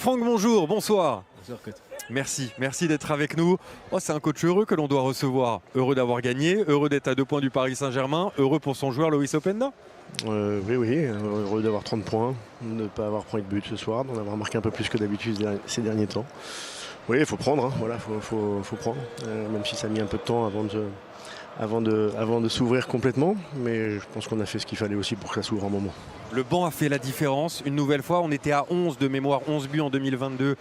Franck, bonjour, bonsoir. Bonsoir, coach. Merci d'être avec nous. Oh, c'est un coach heureux que l'on doit recevoir. Heureux d'avoir gagné, heureux d'être à 2 points du Paris Saint-Germain, heureux pour son joueur Loïs Openda. Oui, heureux d'avoir 30 points, de ne pas avoir pris de but ce soir, d'en avoir marqué un peu plus que d'habitude ces derniers temps. Oui, il faut prendre, hein, voilà, faut prendre, même si ça a mis un peu de temps avant de s'ouvrir complètement, mais je pense qu'on a fait ce qu'il fallait aussi pour que ça s'ouvre un moment. Le banc a fait la différence. Une nouvelle fois, on était à 11 de mémoire, 11 buts en 2022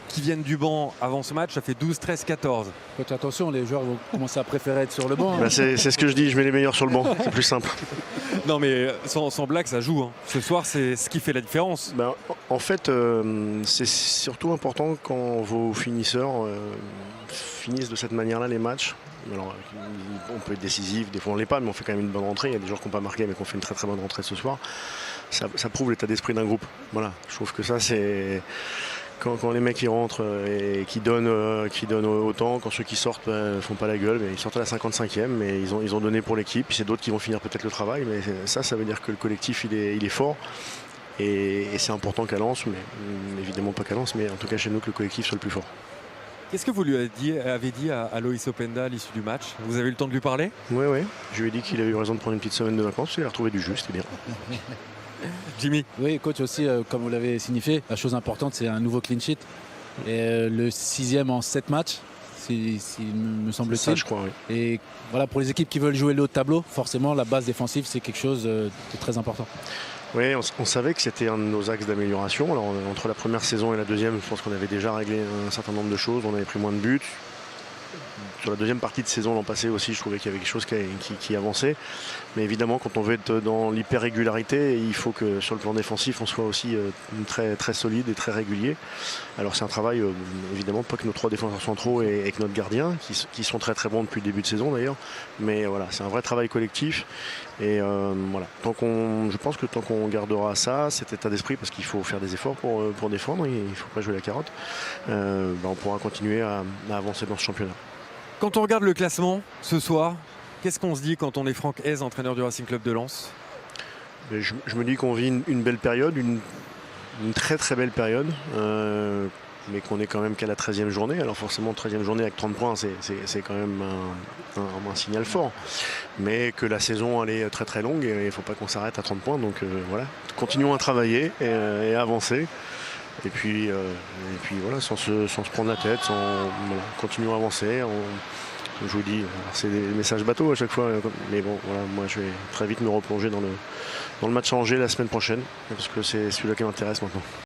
qui viennent du banc avant ce match. Ça fait 12, 13, 14. Coach, attention, les joueurs vont commencer à préférer être sur le banc. Bah, c'est ce que je dis, je mets les meilleurs sur le banc, c'est plus simple. Non mais sans blague, ça joue. Hein. Ce soir, c'est ce qui fait la différence. Ben, en fait, c'est surtout important quand vos finisseurs finissent de cette manière-là les matchs. Alors, on peut être décisif, des fois on ne l'est pas, mais on fait quand même une bonne rentrée. Il y a des joueurs qui n'ont pas marqué, mais qui ont fait une très très bonne rentrée ce soir. Ça prouve l'état d'esprit d'un groupe. Voilà, je trouve que ça, c'est quand les mecs qui rentrent et qui donnent autant, quand ceux qui sortent ne font pas la gueule, mais ils sortent à la 55e, mais ils ont donné pour l'équipe. Puis c'est d'autres qui vont finir peut-être le travail, mais ça veut dire que le collectif il est fort. Et c'est important qu'à Lens, mais évidemment pas qu'à Lens, mais en tout cas chez nous que le collectif soit le plus fort. Qu'est-ce que vous lui avez dit à Loïs Openda à l'issue du match? Vous avez eu le temps de lui parler? Oui. Je lui ai dit qu'il avait eu raison de prendre une petite semaine de vacances, il a retrouvé du jus, c'était bien. Jimmy? Oui, coach aussi, comme vous l'avez signifié, la chose importante, c'est un nouveau clean sheet. Et le 6e en 7 matchs, s'il me semble-t-il. Ça, je crois, oui. Et voilà, pour les équipes qui veulent jouer le haut de tableau, forcément, la base défensive, c'est quelque chose de très important. Oui, on savait que c'était un de nos axes d'amélioration. Alors, entre la première saison et la deuxième, je pense qu'on avait déjà réglé un certain nombre de choses. On avait pris moins de buts. Sur la deuxième partie de saison l'an passé aussi, je trouvais qu'il y avait quelque chose qui avançait. Mais évidemment, quand on veut être dans l'hyper-régularité, il faut que sur le plan défensif, on soit aussi très, très solide et très régulier. Alors c'est un travail, évidemment, pas que nos 3 défenseurs centraux et que notre gardien, qui sont très très bons depuis le début de saison d'ailleurs. Mais voilà, c'est un vrai travail collectif. Et voilà, je pense que tant qu'on gardera ça, cet état d'esprit, parce qu'il faut faire des efforts pour défendre, il ne faut pas jouer la carotte, on pourra continuer à avancer dans ce championnat. Quand on regarde le classement ce soir, qu'est-ce qu'on se dit quand on est Franck Hez, entraîneur du Racing Club de Lens? Je me dis qu'on vit une belle période, une très très belle période, mais qu'on est quand même qu'à la 13e journée. Alors forcément, 13e journée avec 30 points, c'est quand même un signal fort. Mais que la saison elle est très très longue et il ne faut pas qu'on s'arrête à 30 points. Donc voilà, continuons à travailler et à avancer. Et puis voilà, sans se prendre la tête, continuons à avancer. Comme je vous dis, c'est des messages bateaux à chaque fois. Mais bon, voilà, moi je vais très vite me replonger dans le match à Angers la semaine prochaine, parce que c'est celui-là qui m'intéresse maintenant.